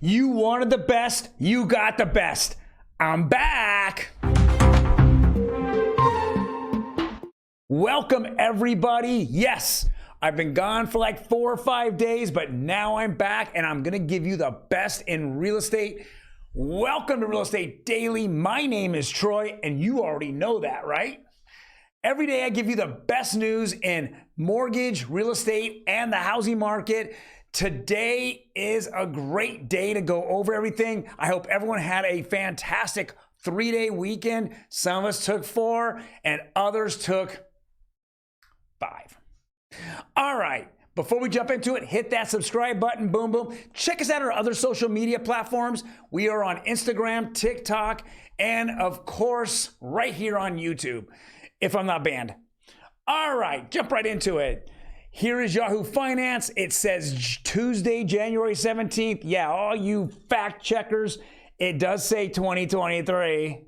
You wanted the best, you got the best. I'm back. Welcome, everybody. Yes, I've been gone for like 4 or 5 days, but now I'm back and I'm going to give you the best in real estate. Welcome to Real Estate Daily. My name is Troy, and you already know that, right? Every day I give you the best news in mortgage, real estate, and the housing market. Today is a great day to go over everything. I hope everyone had a fantastic 3-day weekend. Some of us took 4 and others took 5. All right. Before we jump into it, hit that subscribe button, boom, boom. Check us out on our other social media platforms. We are on Instagram, TikTok, and of course, right here on YouTube, if I'm not banned. All right, jump right into it. Here is Yahoo Finance. It says Tuesday, January 17th. Yeah, all you fact checkers, it does say 2023.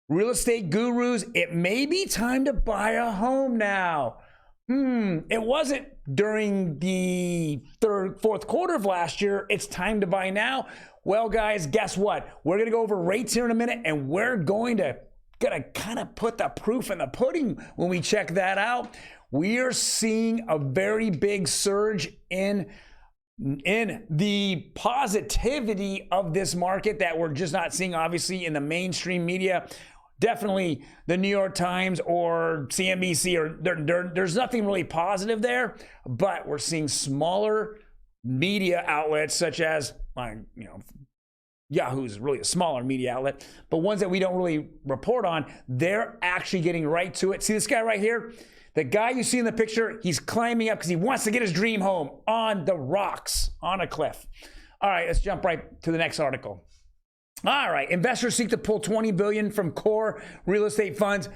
Real estate gurus, it may be time to buy a home now. It wasn't during the fourth quarter of last year. It's time to buy now. Well, guys, guess what? We're going to go over rates here in a minute, and we're going to kind of put the proof in the pudding when we check that out. We are seeing a very big surge in the positivity of this market that we're just not seeing, obviously, in the mainstream media. Definitely the New York Times or CNBC, or there's nothing really positive there, but we're seeing smaller media outlets such as, Yahoo's really a smaller media outlet, but ones that we don't really report on, they're actually getting right to it. See this guy right here? The guy you see in the picture, he's climbing up because he wants to get his dream home on the rocks, on a cliff. All right, let's jump right to the next article. All right, investors seek to pull $20 billion from core real estate funds.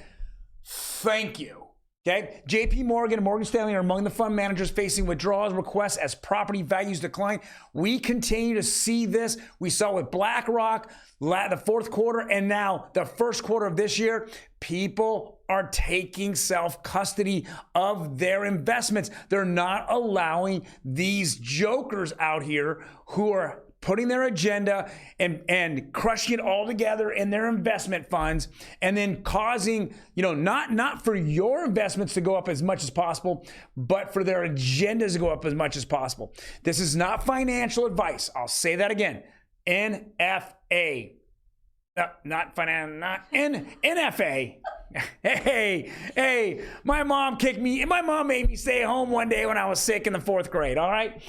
Thank you. Okay, JP Morgan and Morgan Stanley are among the fund managers facing withdrawal requests as property values decline. We continue to see this. We saw with BlackRock the fourth quarter, and now the first quarter of this year. People are taking self-custody of their investments. They're not allowing these jokers out here who are putting their agenda and crushing it all together in their investment funds, and then causing, not for your investments to go up as much as possible, but for their agendas to go up as much as possible. This is not financial advice. I'll say that again. NFA. Not NFA. Hey, my mom made me stay home one day when I was sick in the 4th grade, all right?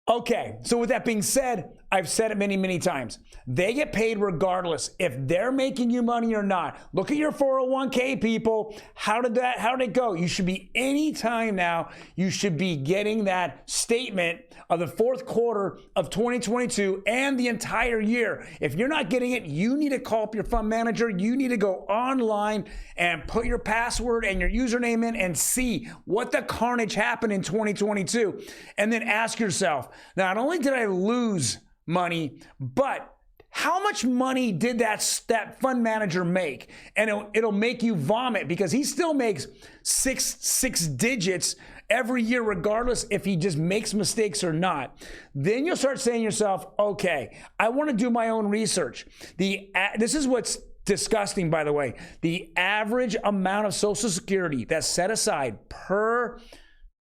Okay, so with that being said, I've said it many, many times. They get paid regardless if they're making you money or not. Look at your 401k, people. How did it go? You should be, anytime now, you should be getting that statement of the fourth quarter of 2022 and the entire year. If you're not getting it, you need to call up your fund manager. You need to go online and put your password and your username in and see what the carnage happened in 2022. And then ask yourself, not only did I lose money, but how much money did that fund manager make? And it'll make you vomit, because he still makes six digits every year, regardless if he just makes mistakes or not. Then you'll start saying to yourself, okay, I want to do my own research. This is what's disgusting, by the way. The average amount of Social Security that's set aside per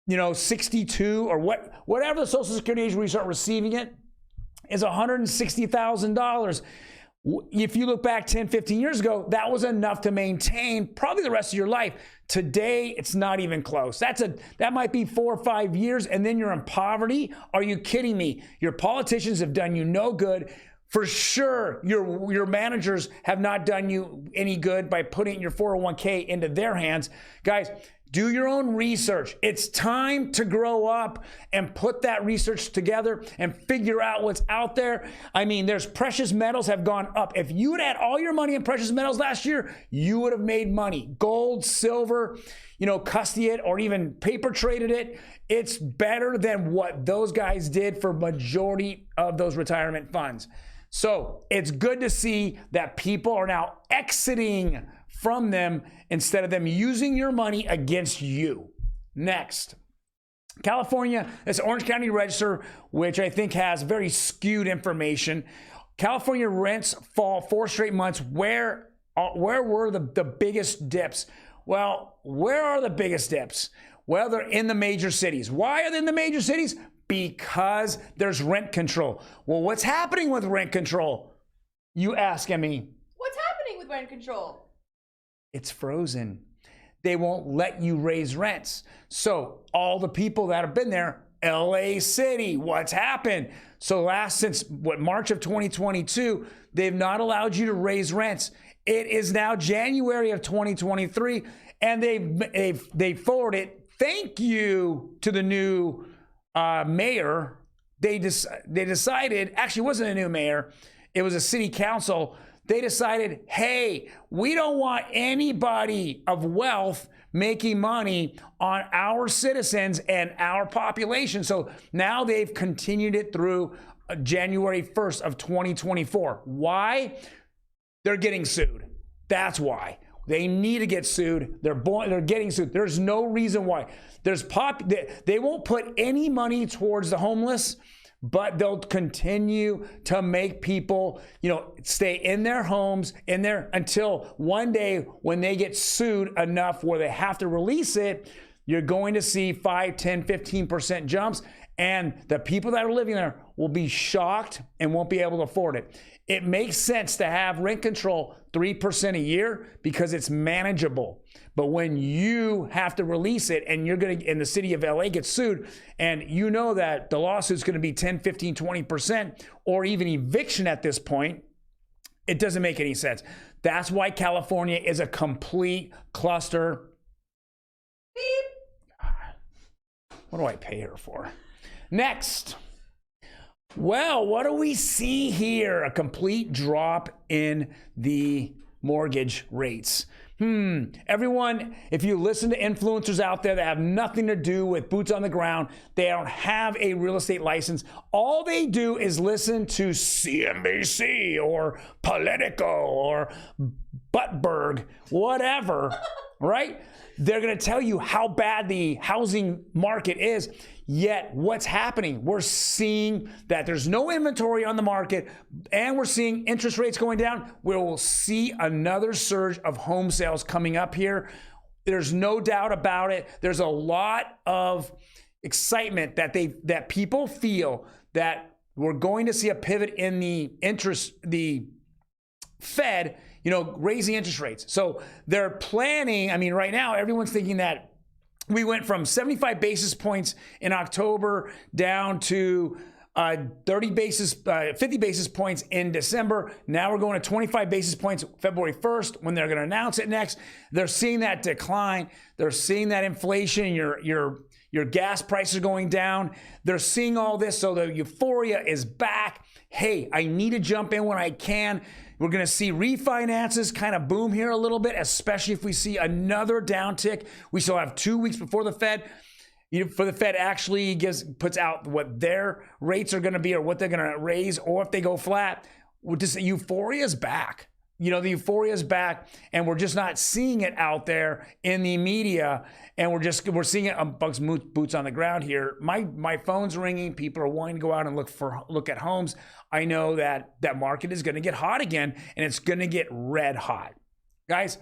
62 or whatever the Social Security age where you start receiving it, is $160,000. If you look back 10, 15 years ago, that was enough to maintain probably the rest of your life. Today, it's not even close. That might be 4 or 5 years, and then you're in poverty. Are you kidding me? Your politicians have done you no good. For sure, your managers have not done you any good by putting your 401k into their hands. Guys, do your own research. It's time to grow up and put that research together and figure out what's out there. I mean, there's precious metals have gone up. If you would add all your money in precious metals last year, you would have made money. Gold, silver, custody it or even paper traded it. It's better than what those guys did for majority of those retirement funds. So it's good to see that people are now exiting from them instead of them using your money against you. Next, California, this Orange County Register, which I think has very skewed information. California rents fall 4 straight months. Where were the biggest dips? Well, where are the biggest dips? Well, they're in the major cities. Why are they in the major cities? Because there's rent control. Well, what's happening with rent control? You ask, Emmy. What's happening with rent control? It's frozen. They won't let you raise rents. So all the people that have been there, LA City, what's happened? So since March of 2022, they've not allowed you to raise rents. It is now January of 2023, and they forwarded thank you to the new mayor. They decided, actually it wasn't a new mayor, it was a city council. They decided, hey, we don't want anybody of wealth making money on our citizens and our population. So now they've continued it through January 1st of 2024. Why? They're getting sued. That's why. They need to get sued. They're getting sued. There's no reason why. They won't put any money towards the homeless, but they'll continue to make people, stay in their homes, until one day when they get sued enough where they have to release it, you're going to see 5, 10, 15% jumps, and the people that are living there will be shocked and won't be able to afford it. It makes sense to have rent control 3% a year because it's manageable. But when you have to release it and and the city of LA gets sued, and you know that the lawsuit's going to be 10, 15, 20%, or even eviction at this point, it doesn't make any sense. That's why California is a complete cluster. Beep. What do I pay her for? Next. Well, what do we see here? A complete drop in the mortgage rates. Everyone, if you listen to influencers out there that have nothing to do with boots on the ground, they don't have a real estate license. All they do is listen to CNBC or Politico or Buttberg, whatever, right? They're going to tell you how bad the housing market is. Yet what's happening? We're seeing that there's no inventory on the market, and we're seeing interest rates going down. We will see another surge of home sales coming up here. There's no doubt about it. There's a lot of excitement that people feel that we're going to see a pivot in the Fed, raising interest rates. So they're planning, right now everyone's thinking that we went from 75 basis points in October down to 50 basis points in December. Now we're going to 25 basis points February 1st when they're going to announce it next. They're seeing that decline. They're seeing that inflation. Your gas prices are going down. They're seeing all this, so the euphoria is back. Hey, I need to jump in when I can. We're going to see refinances kind of boom here a little bit, especially if we see another downtick. We still have 2 weeks before the Fed. For the Fed actually puts out what their rates are going to be or what they're going to raise, or if they go flat. Euphoria is back. The euphoria is back, and we're just not seeing it out there in the media, and we're seeing it amongst boots on the ground here. My phone's ringing. People are wanting to go out and look at homes. I know that market is going to get hot again, and it's going to get red hot. Guys,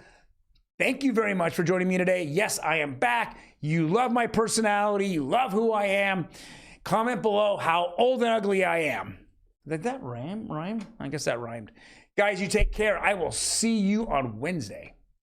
thank you very much for joining me today. Yes, I am back. You love my personality. You love who I am. Comment below how old and ugly I am. Did that rhyme? I guess that rhymed. Guys, you take care. I will see you on Wednesday.